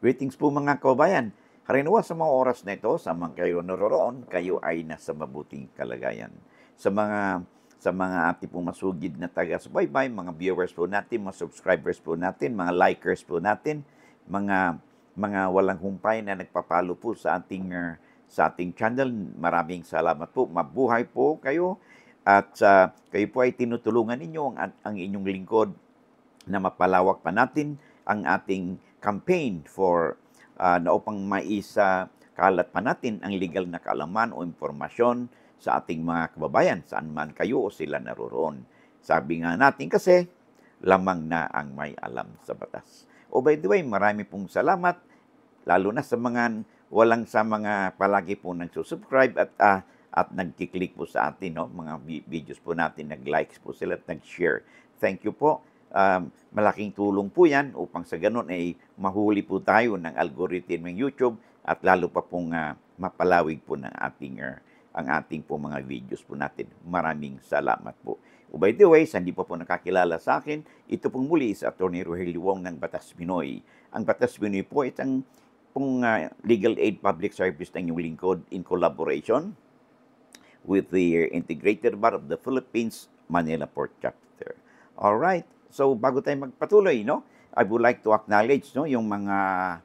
Greetings po mga kababayan. Karaniwan sa mga oras na ito, sa mga kayo naroroon, kayo ay nasa mabuting kalagayan. Sa mga ating pong masugid na taga-subaybay, mga viewers po natin, mga subscribers po natin, mga likers po natin, mga walang humpay na nagpapalo po sa ating channel. Maraming salamat po. Mabuhay po kayo at kayo po ay tinutulungan ninyo ang inyong lingkod na mapalawak pa natin ang ating campaign for na upang kalat pa natin ang legal na kaalaman o impormasyon sa ating mga kababayan, saan man kayo o sila naroroon. Sabi nga natin kasi, lamang na ang may alam sa batas. O by the way, marami pong salamat, lalo na sa mga palagi po nagsusubscribe at nagkiklik po sa atin, no? Mga videos po natin, nag-likes po sila at nag-share. Thank you po. Malaking tulong po yan upang sa ganun ay mahuli po tayo ng algorithm ng YouTube at lalo pa pong mapalawig po ang ating po mga videos po natin. Maraming salamat po. O by the way, sa hindi pa po nakakilala sa akin, ito pong muli sa Atty. Rogelio Wong ng Batas Pinoy. Ang Batas Pinoy po ay isang legal aid public service ng inyong lingkod in collaboration with the Integrated Bar of the Philippines, Manila Port Chapter. All right. So bago tayo magpatuloy, no, I would like to acknowledge, no, yung mga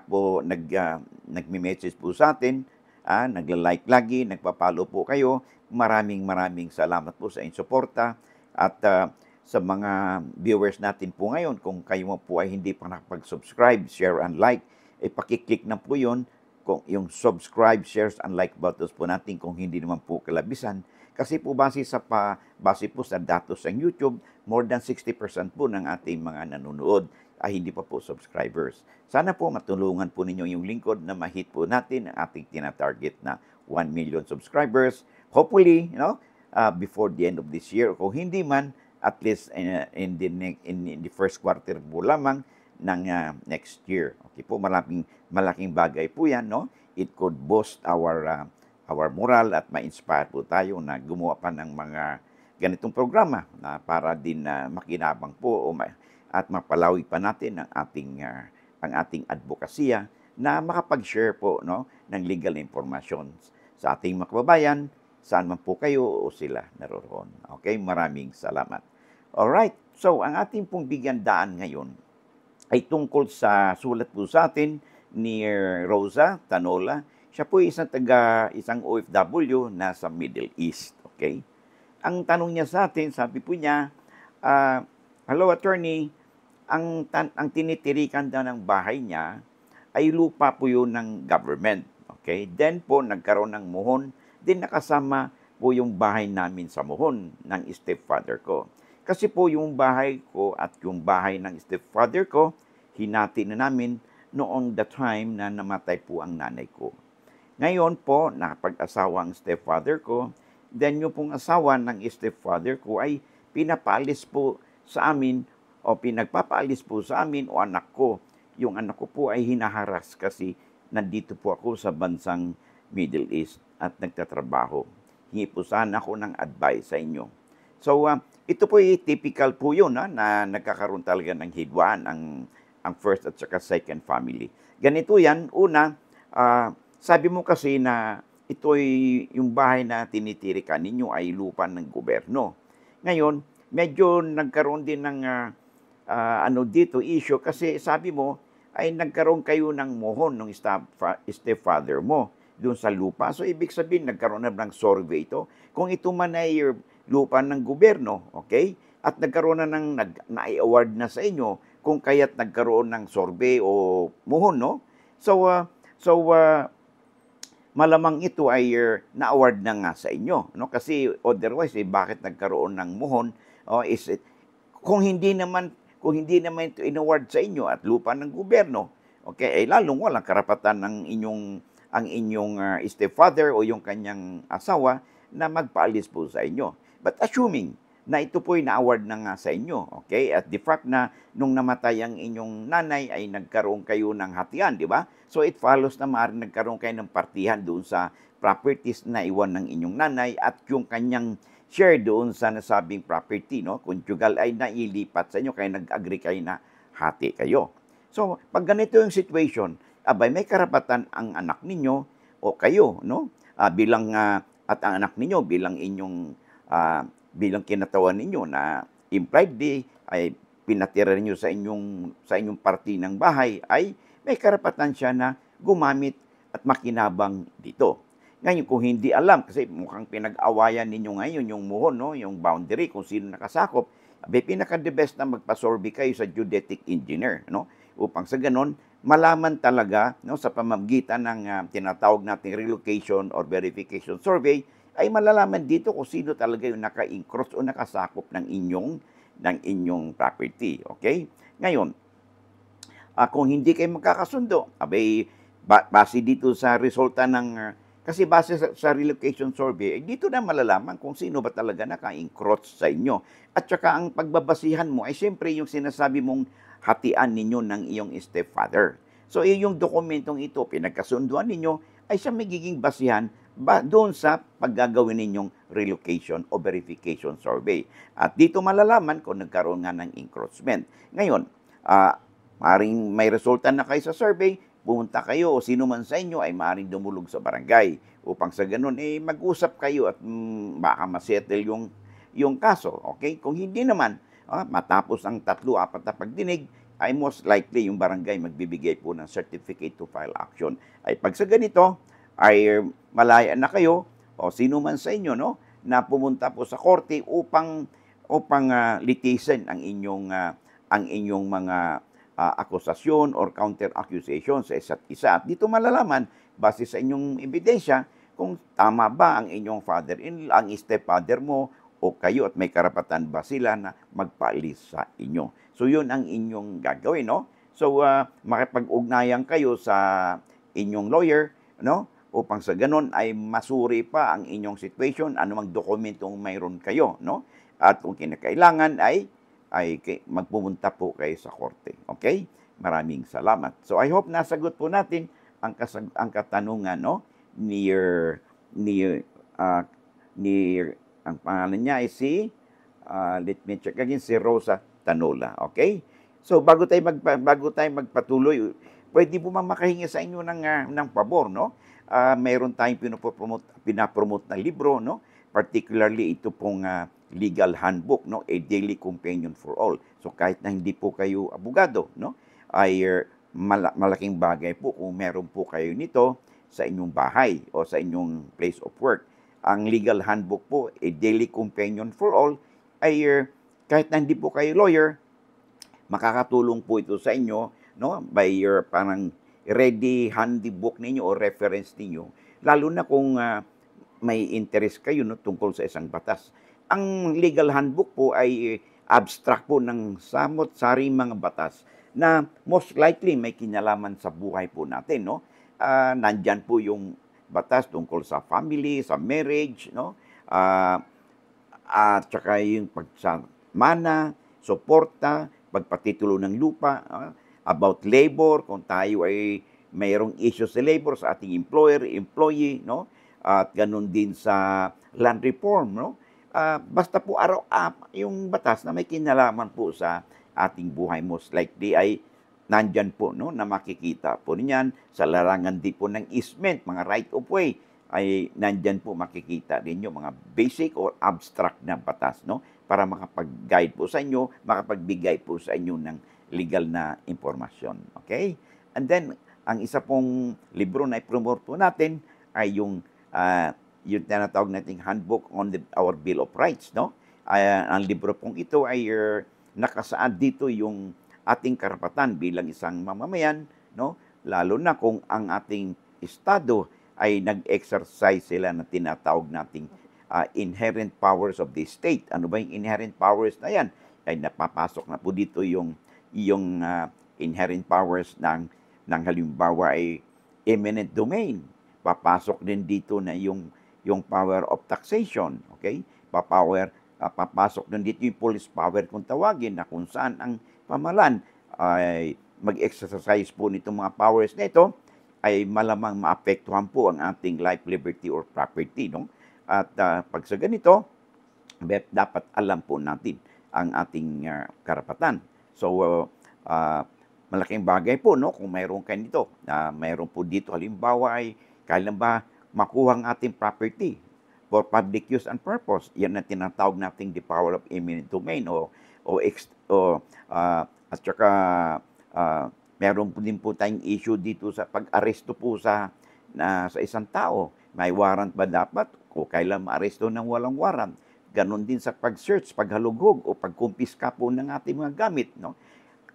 po nagme-message po sa atin, nagla-like lagi, nagpa-follow po kayo. Maraming salamat po sa inyong suporta at sa mga viewers natin po ngayon, kung kayo po ay hindi pa nakapag-subscribe, share and like, pakiclick na po yun, kung yung subscribe, shares and like buttons po natin kung hindi naman po kalabisan. Kasi po base po sa datos ng YouTube, more than 60% po ng ating mga nanonood ay hindi pa po subscribers. Sana po matulungan po ninyo yung lingkod na ma-hit po natin ang ating tina-target na 1 million subscribers. Hopefully, before the end of this year. Kung hindi man, at least in the first quarter po lamang ng next year. Okay po, malaking bagay po yan, no? It could boost our moral at ma-inspire po tayo na gumawa pa ng mga ganitong programa na para din makinabang po at mapalawig pa natin ang ating advokasya na makapag-share po, no, ng legal information sa ating mga kababayan, saan man po kayo o sila naroroon. Okay, maraming salamat. Alright, so ang ating pong bigyan daan ngayon ay tungkol sa sulat po sa atin ni Rosa Tanola. Siya po ay isang OFW na sa Middle East. Okay? Ang tanong niya sa atin, sabi po niya, hello attorney, ang tinitirikan daw ng bahay niya ay lupa po yun ng government. Okay? Then po, nagkaroon ng muhon, din nakasama po yung bahay namin sa muhon ng stepfather ko. Kasi po yung bahay ko at yung bahay ng stepfather ko, hinati na namin noong the time na namatay po ang nanay ko. Ngayon po, nakapag-asawa ang stepfather ko, then yung pong asawa ng stepfather ko ay pinapaalis po sa amin o pinagpapaalis po sa amin o anak ko. Yung anak ko po ay hinaharas kasi nandito po ako sa bansang Middle East at nagtatrabaho. Hingi po sana ako ng advice sa inyo. So, ito po ay typical po yun na nagkakaroon talaga ng hidwaan ang first at saka second family. Ganito yan, una, sabi mo kasi na ito'y yung bahay na tinitirikan ninyo ay lupa ng gobyerno. Ngayon, medyo nagkaroon din ng issue kasi sabi mo ay nagkaroon kayo ng mohon ng stepfather mo doon sa lupa. So, ibig sabihin, nagkaroon na ng survey ito. Kung ito man ay lupa ng gobyerno, okay? At nagkaroon na na-award na sa inyo, kung kaya't nagkaroon ng survey o muhon, no? So, malamang ito ay na-award na nga sa inyo, no? Kasi otherwise, bakit nagkaroon ng muhon? Kung hindi naman ito in-award sa inyo at lupa ng gobyerno, okay, lalong walang karapatan ng ang inyong stepfather o yung kanyang asawa na magpaalis po sa inyo. But assuming na ito po'y na-award na nga sa inyo, okay? At the fact na nung namatay ang inyong nanay ay nagkaroon kayo ng hatian, di ba? So it follows na maaaring nagkaroon kayo ng partihan doon sa properties na iwan ng inyong nanay at yung kanyang share doon sa nasabing property, no? Conjugal ay nailipat sa inyo kaya nag-agree kayo na hati kayo. So, pag ganito yung situation, abay may karapatan ang anak ninyo o kayo, no? Bilang at ang anak ninyo bilang inyong bilang kinatawan ninyo na impliedly ay pinatira niyo sa inyong parte ng bahay ay may karapatan siya na gumamit at makinabang dito. Ngayon, kung hindi alam, kasi mukhang pinag-awayan ninyo ngayon yung muhon, no? Yung boundary, kung sino nakasakop, abay, pinaka-the best na magpasorby kayo sa geodetic engineer, no? Upang sa ganon, malaman talaga, no, sa pamamagitan ng tinatawag nating relocation or verification survey, ay malalaman dito kung sino talaga yung naka-encroach o nakasakop ng inyong property. Okay? Ngayon, kung hindi kayo magkakasundo, abay, base dito sa resulta ng kasi base sa relocation survey, dito na malalaman kung sino ba talaga naka-encroach sa inyo. At saka ang pagbabasihan mo ay siyempre yung sinasabi mong hatian ninyo ng iyong stepfather. So yung dokumentong ito, pinagkasunduan ninyo, ay siya magiging basihan doon sa paggagawin ninyong relocation o verification survey. At dito malalaman kung nagkaroon nga ng encroachment. Ngayon, maaaring may resulta na kayo sa survey, pumunta kayo o sino man sa inyo ay maaaring dumulog sa barangay upang sa ganun mag-usap kayo at baka masettle yung kaso. Okay? Kung hindi naman, matapos ang 3-4 na pagdinig, ay most likely yung barangay magbibigay po ng certificate to file action. Ay pag sa ganito, ay malaya na kayo o sino man sa inyo, no, na pumunta po sa korte upang litisin ang inyong mga akusasyon or counter-accusation sa isa't isa. At dito malalaman, base sa inyong ebidensya, kung tama ba ang inyong father-in-law, ang stepfather mo, o kayo at may karapatan ba sila na magpaalis sa inyo. So, yun ang inyong gagawin, no? So, makipag-ugnayan kayo sa inyong lawyer, no? Upang sa ganun ay masuri pa ang inyong situation, anumang dokumentong mayroon kayo, no? At kung kinakailangan ay magpumunta po kayo sa korte. Okay? Maraming salamat. So I hope nasagot po natin ang katanungan, no, ni ang pangalan niya ay let me check again, si Rosa Tanola. Okay? So bago tayo magpatuloy, pwede po makahingi sa inyo ng pabor, no? Mayroon tayong pinapromote na libro, no? Particularly ito pong legal handbook, no, a daily companion for all. So kahit na hindi po kayo abogado, no, ay malaking bagay po kung meron po kayo nito sa inyong bahay o sa inyong place of work. Ang legal handbook po, a daily companion for all, ay kahit na hindi po kayo lawyer, makakatulong po ito sa inyo, no, by your parang ready handy book ninyo o reference ninyo, lalo na kung may interest kayo, no, tungkol sa isang batas. Ang legal handbook po ay abstract po ng samot-saring mga batas na most likely may kinalaman sa buhay po natin, no? Nandyan po yung batas tungkol sa family, sa marriage, no? At saka yung pagsamana, suporta, pagpatitulo ng lupa, about labor, kung tayo ay mayroong issue sa labor sa ating employer, employee, no? At ganun din sa land reform, no? Basta po yung batas na may kinalaman po sa ating buhay, most likely ay nandyan po, no, na makikita po niyan. Sa larangan din po ng easement, mga right of way, ay nandyan po makikita din yung mga basic or abstract na batas, no, para makapag-guide po sa inyo, makapagbigay po sa inyo ng legal na impormasyon. Okay? And then, ang isa pong libro na i-promote po natin ay yung tinatawag nating handbook on our Bill of Rights, no? Ang libro pong ito ay nakasaad dito yung ating karapatan bilang isang mamamayan, no? Lalo na kung ang ating estado ay nag-exercise sila na tinatawag nating inherent powers of the state. Ano ba yung inherent powers na yan? Ay napapasok na po dito yung inherent powers ng halimbawa ay eminent domain. Papasok din dito na yung power of taxation, okay? Papasok din dito yung police power kung tawagin, na kung saan ang pamahalaan ay mag-exercise po nitong mga powers na ito, ay malamang maapektuhan po ang ating life, liberty, or property, no? At pag sa ganito, dapat alam po natin ang ating karapatan. So, malaking bagay po, no, kung mayroon kayo nito. Mayroon po dito, halimbawa ay, kailan ba makuha ang ating property for public use and purpose. Yan ang tinatawag nating the power of eminent domain at saka meron po din po tayong issue dito sa pag-aresto po sa isang tao. May warrant ba dapat o kailan ma-aresto ng walang warrant? Ganon din sa pag-search, paghalughog o pagkumpiska po ng ating mga gamit, no?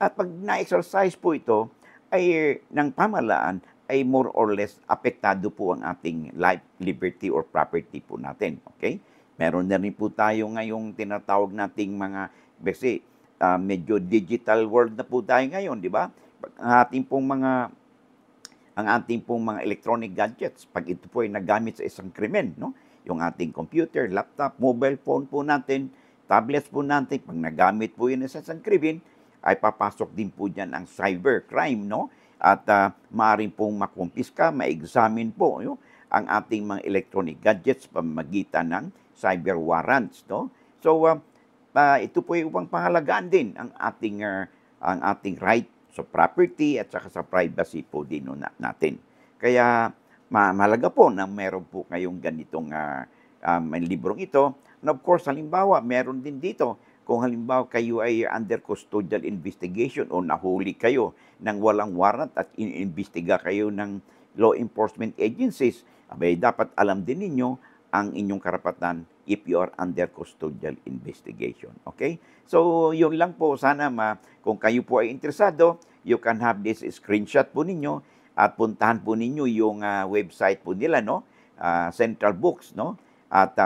At pag na-exercise po ito ay ng pamahalaan ay more or less apektado po ang ating life, liberty or property po natin. Okay? Meron na rin po tayo ngayong tinatawag nating mga, kasi medyo digital world na po tayo ngayon, di ba? Ang ating pong mga electronic gadgets, pag ito po ay nagamit sa isang krimen, no? Yung ating computer, laptop, mobile phone po natin, tablets po natin, pag nagamit po yun sa isang krimen, ay papasok din po dyan ang cybercrime, no? At maaaring pong makumpiska, ma-examine po ang ating mga electronic gadgets pamamagitan ng cyber warrants, no? So, ito po ay upang pangalagaan din ang ating right sa property at saka sa privacy po din natin. Kaya, mahalaga po na meron po kayong ganitong librong ito. And of course, halimbawa, meron din dito, kung halimbawa kayo ay under custodial investigation o nahuli kayo ng walang warrant at inimbestiga kayo ng law enforcement agencies, abay, dapat alam din ninyo ang inyong karapatan if you are under custodial investigation. Okay? So, yun lang po. Sana kung kayo po ay interesado, you can have this screenshot po ninyo at puntahan po ninyo yung website po nila, no? Central Books, no? At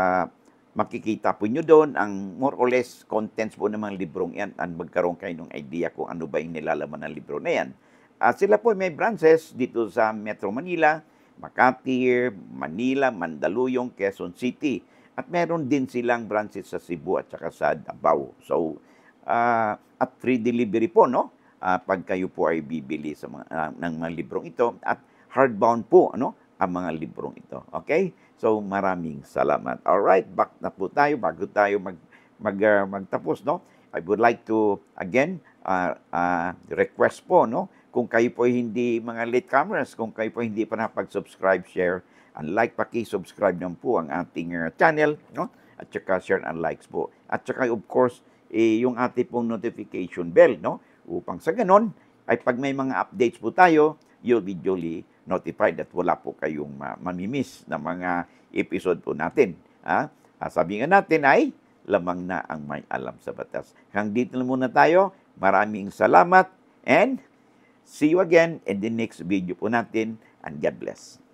makikita po nyo doon ang more or less contents po ng mga librong yan at magkaroon kayo ng idea kung ano ba yung nilalaman ng libro na yan. At sila po may branches dito sa Metro Manila, Makati, Manila, Mandaluyong, Quezon City. At meron din silang branches sa Cebu at saka sa Davao. So, at free delivery po, no? Pag kayo po ay bibili ng mga librong ito. At hardbound po, ano? Ang mga librong ito. Okay? So, maraming salamat. Alright, back na po tayo bago tayo magtapos, no? I would like to, again, request po, no? Kung kayo po hindi mga latecomers, kung kayo po hindi pa nakapag-subscribe, share, and like, paki-subscribe naman po ang ating channel, no? At saka share and likes po. At saka, of course, yung ating pong notification bell, no? Upang sa ganon, ay pag may mga updates po tayo, you'll be duly notified at wala po kayong mamimiss na mga episode po natin. Sabi nga natin ay, lamang na ang may alam sa batas. Hanggang dito na muna tayo. Maraming salamat and see you again in the next video po natin and God bless.